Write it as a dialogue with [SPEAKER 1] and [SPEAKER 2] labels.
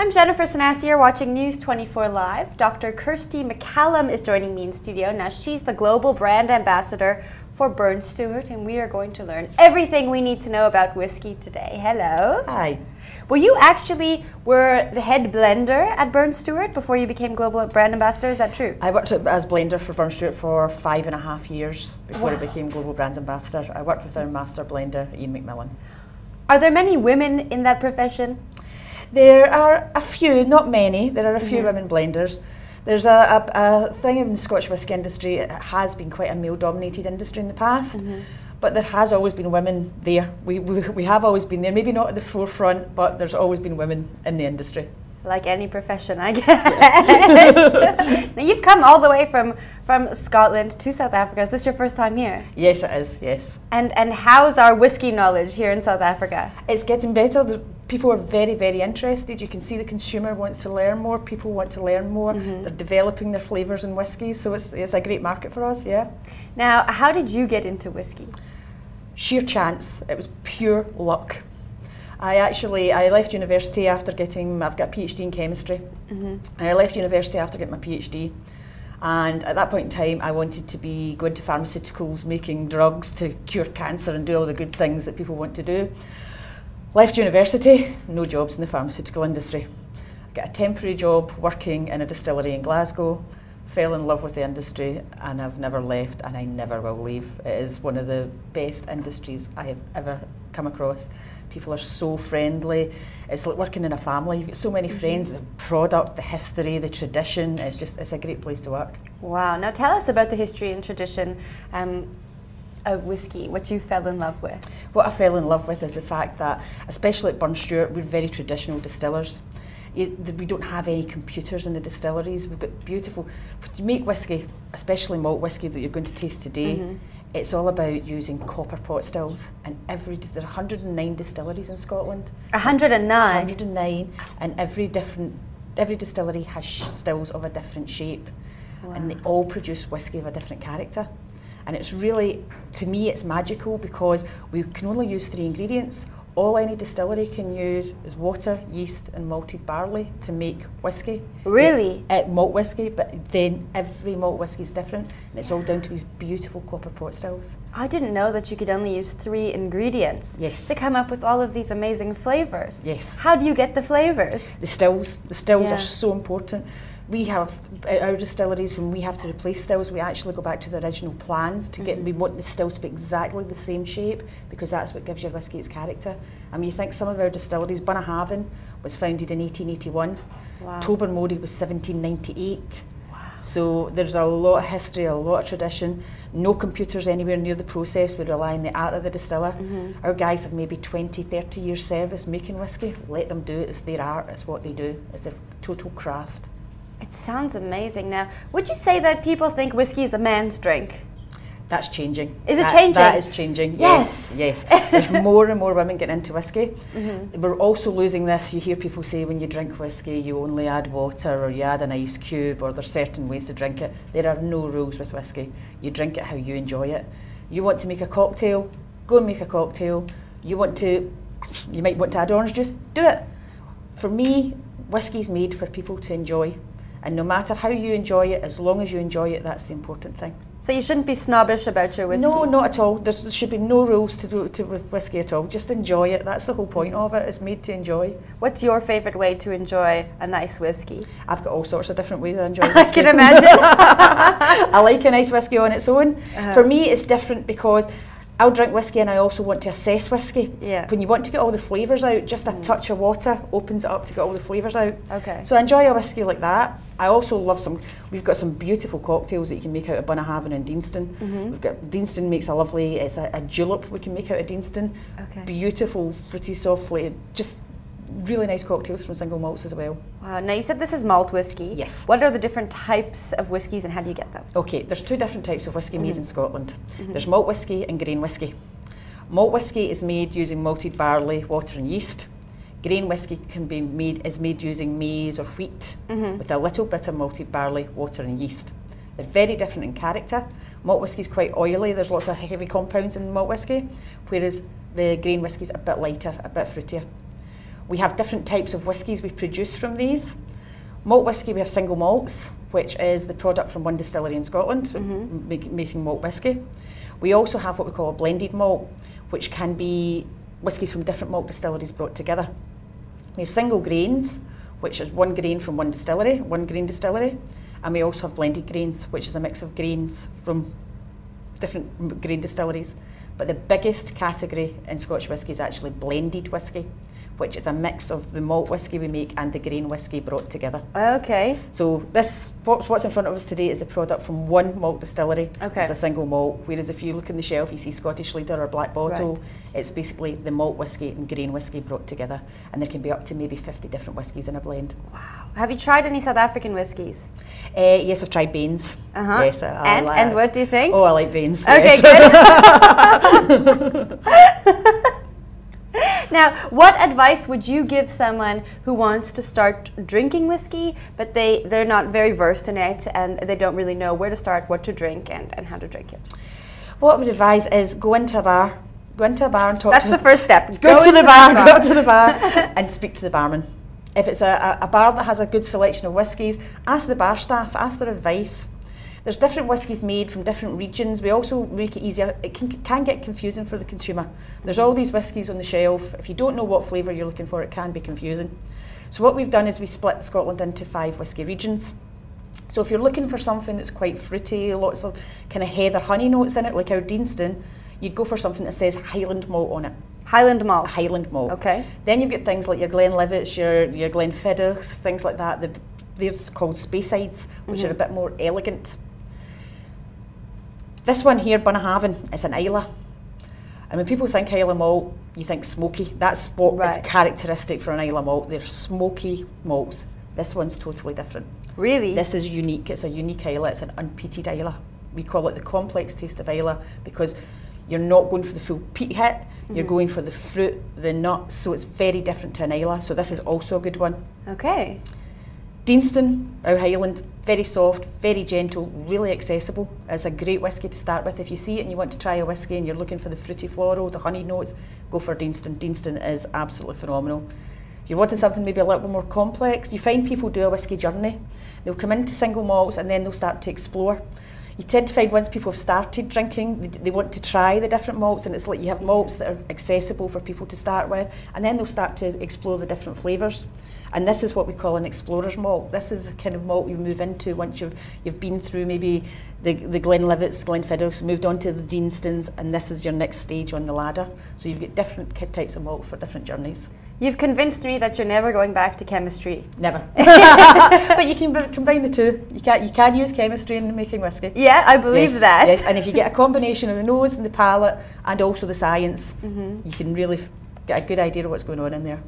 [SPEAKER 1] I'm Jennifer Sanasi, you're watching News 24 Live. Dr. Kirsty McCallum is joining me in studio. Now, she's the global brand ambassador for Burn Stewart, and we are going to learn everything we need to know about whiskey today. Hello.
[SPEAKER 2] Hi.
[SPEAKER 1] Well, you actually were the head blender at Burn Stewart before you became global brand ambassador, is that true?
[SPEAKER 2] I worked as blender for Burn Stewart for 5.5 years before I became global brands ambassador. I worked with our master blender, Ian McMillan.
[SPEAKER 1] Are there many women in that profession?
[SPEAKER 2] There are a few, not many. There are a few women blenders. There's a thing in the Scotch whisky industry. It has been quite a male-dominated industry in the past, but there has always been women there. We have always been there. Maybe not at the forefront, but there's always been women in the industry. Like
[SPEAKER 1] any profession, I guess. Now, you've come all the way from Scotland to South Africa. Is this your first time here?
[SPEAKER 2] Yes, it is, yes.
[SPEAKER 1] And how's our whiskey knowledge here in South Africa?
[SPEAKER 2] It's getting better. People are very, very interested. You can see the consumer wants to learn more. People want to learn more. They're developing their flavours in whiskies, so it's a great market for us, yeah. Now,
[SPEAKER 1] how did you get into whiskey?
[SPEAKER 2] Sheer chance. It was pure luck. I left university after I've got a PhD in chemistry. I left university after getting my PhD, and at that point in time I wanted to be going to pharmaceuticals, making drugs to cure cancer and do all the good things that people want to do. Left university, no jobs in the pharmaceutical industry. I got a temporary job working in a distillery in Glasgow, fell in love with the industry, and I've never left, and I never will leave. It is one of the best industries I have ever come across. People are so friendly. It's like working in a family. You've got so many friends, the product, the history, the tradition. It's a great place to work.
[SPEAKER 1] Wow. Now tell us about the history and tradition of whiskey, what you fell in love with.
[SPEAKER 2] What I fell in love with is the fact that, especially at Burn Stewart, we're very traditional distillers. We don't have any computers in the distilleries. We've got beautiful, when you make whiskey, especially malt whiskey that you're going to taste today, it's all about using copper pot stills. And there are 109 distilleries in Scotland.
[SPEAKER 1] 109?
[SPEAKER 2] 109, and every distillery has stills of a different shape. Wow. And they all produce whiskey of a different character. And it's really, to me, it's magical because we can only use 3 ingredients. All any distillery can use is water, yeast and malted barley to make whiskey.
[SPEAKER 1] Really?
[SPEAKER 2] Malt whiskey, but then every malt whiskey is different, and it's all down to these beautiful copper pot stills.
[SPEAKER 1] I didn't know that you could only use 3 ingredients to come up with all of these amazing flavours.
[SPEAKER 2] Yes.
[SPEAKER 1] How do you get the flavours?
[SPEAKER 2] The stills are so important. We have, our distilleries, when we have to replace stills, we actually go back to the original plans to get, we want the stills to be exactly the same shape because that's what gives your whiskey its character. I mean, you think some of our distilleries, Bunnahabhain was founded in 1881, Tobermory was 1798. Wow. So there's a lot of history, a lot of tradition, no computers anywhere near the process, we rely on the art of the distiller. Our guys have maybe 20, 30 years service making whiskey, let them do it, it's their art, it's what they do, it's their total craft.
[SPEAKER 1] It sounds amazing. Now, would you say that people think whiskey is a man's drink?
[SPEAKER 2] That's changing.
[SPEAKER 1] Is it changing?
[SPEAKER 2] That is changing, yes. There's more and more women getting into whiskey. We're also losing this. You hear people say when you drink whiskey, you only add water or you add an ice cube or there's certain ways to drink it. There are no rules with whiskey. You drink it how you enjoy it. You want to make a cocktail, go and make a cocktail. You might want to add orange juice, do it. For me, whiskey's made for people to enjoy. And no matter how you enjoy it, as long as you enjoy it, that's the important thing.
[SPEAKER 1] So you shouldn't be snobbish about your whiskey?
[SPEAKER 2] No, not at all. There should be no rules to whiskey at all. Just enjoy it. That's the whole point of it. It's made to enjoy.
[SPEAKER 1] What's your favourite way to enjoy a nice whiskey?
[SPEAKER 2] I've got all sorts of different ways I enjoy whiskey.
[SPEAKER 1] I can imagine.
[SPEAKER 2] I like a nice whiskey on its own. For me, it's different because I'll drink whiskey and I also want to assess whiskey. When you want to get all the flavours out, just a touch of water opens it up to get all the flavours out. So I enjoy a whiskey like that. I also love we've got some beautiful cocktails that you can make out of Bunnahabhain and Deanston. We've got, Deanston makes a lovely, it's a julep we can make out of Deanston. Beautiful, fruity, soft flavour, just really nice cocktails from single malts as well.
[SPEAKER 1] Wow, now you said this is malt whiskey.
[SPEAKER 2] Yes.
[SPEAKER 1] What are the different types of whiskies and how do you get them?
[SPEAKER 2] Okay, there's 2 different types of whiskey made in Scotland. There's malt whiskey and grain whiskey. Malt whiskey is made using malted barley, water and yeast. Grain whiskey is made using maize or wheat with a little bit of malted barley, water and yeast. They're very different in character. Malt whiskey is quite oily, there's lots of heavy compounds in malt whiskey, whereas the grain whiskey is a bit lighter, a bit fruitier. We have different types of whiskies we produce from these. Malt whisky, we have single malts, which is the product from one distillery in Scotland, making malt whisky. We also have what we call a blended malt, which can be whiskies from different malt distilleries brought together. We have single grains, which is one grain from one distillery, one grain distillery, and we also have blended grains, which is a mix of grains from different grain distilleries. But the biggest category in Scotch whisky is actually blended whisky, which is a mix of the malt whisky we make and the grain whisky brought together.
[SPEAKER 1] Okay.
[SPEAKER 2] So this, what's in front of us today is a product from one malt distillery.
[SPEAKER 1] Okay.
[SPEAKER 2] It's a single malt, whereas if you look on the shelf, you see Scottish Leader or Black Bottle. Right. It's basically the malt whisky and grain whisky brought together, and there can be up to maybe 50 different whiskies in a blend.
[SPEAKER 1] Wow. Have you tried any South African whiskies?
[SPEAKER 2] Yes, I've tried Baines.
[SPEAKER 1] Yes, and what do you think?
[SPEAKER 2] Oh, I like Baines.
[SPEAKER 1] Okay,
[SPEAKER 2] yes.
[SPEAKER 1] Good. Now, what advice would you give someone who wants to start drinking whiskey, but they're not very versed in it and they don't really know where to start, what to drink, and how to drink it?
[SPEAKER 2] What I would advise is go into a bar and talk
[SPEAKER 1] That's the first step.
[SPEAKER 2] Go to the bar and speak to the barman. If it's a bar that has a good selection of whiskies, ask the bar staff, ask their advice. There's different whiskies made from different regions. We also make it easier. It can get confusing for the consumer. There's all these whiskies on the shelf. If you don't know what flavour you're looking for, it can be confusing. So what we've done is we split Scotland into 5 whisky regions. So if you're looking for something that's quite fruity, lots of kind of heather honey notes in it, like our Deanston, you'd go for something that says Highland malt on it.
[SPEAKER 1] Highland malt?
[SPEAKER 2] Highland malt.
[SPEAKER 1] Okay.
[SPEAKER 2] Then you've got things like your Glenlivets, your Glenfiddichs, things like that. They're called Speyside, which are a bit more elegant. This one here, Bunnahabhain, is an Islay. And when people think Islay malt, you think smoky. That's what is characteristic for an Islay malt. They're smoky malts. This one's totally different.
[SPEAKER 1] Really?
[SPEAKER 2] This is unique. It's a unique Islay. It's an unpeated Islay. We call it the complex taste of Islay because you're not going for the full peat hit. You're going for the fruit, the nuts. So it's very different to an Islay. So this is also a good one.
[SPEAKER 1] Okay.
[SPEAKER 2] Deanston, our Highland, very soft, very gentle, really accessible. It's a great whisky to start with. If you see it and you want to try a whisky and you're looking for the fruity floral, the honey notes, go for Deanston. Deanston is absolutely phenomenal. If you're wanting something maybe a little bit more complex, you find people do a whisky journey. They'll come into single malts and then they'll start to explore. You tend to find once people have started drinking, they want to try the different malts, and it's like you have malts that are accessible for people to start with, and then they'll start to explore the different flavours. And this is what we call an explorer's malt. This is the kind of malt you move into once you've been through maybe the Glenlivets, Glenfiddichs, moved on to the Deanstons, and this is your next stage on the ladder. So you've got different types of malt for different journeys.
[SPEAKER 1] You've convinced me that you're never going back to chemistry.
[SPEAKER 2] Never. But you can combine the two. You can use chemistry in making whisky.
[SPEAKER 1] Yeah, I believe that.
[SPEAKER 2] Yes, and if you get a combination of the nose and the palate and also the science, you can really get a good idea of what's going on in there.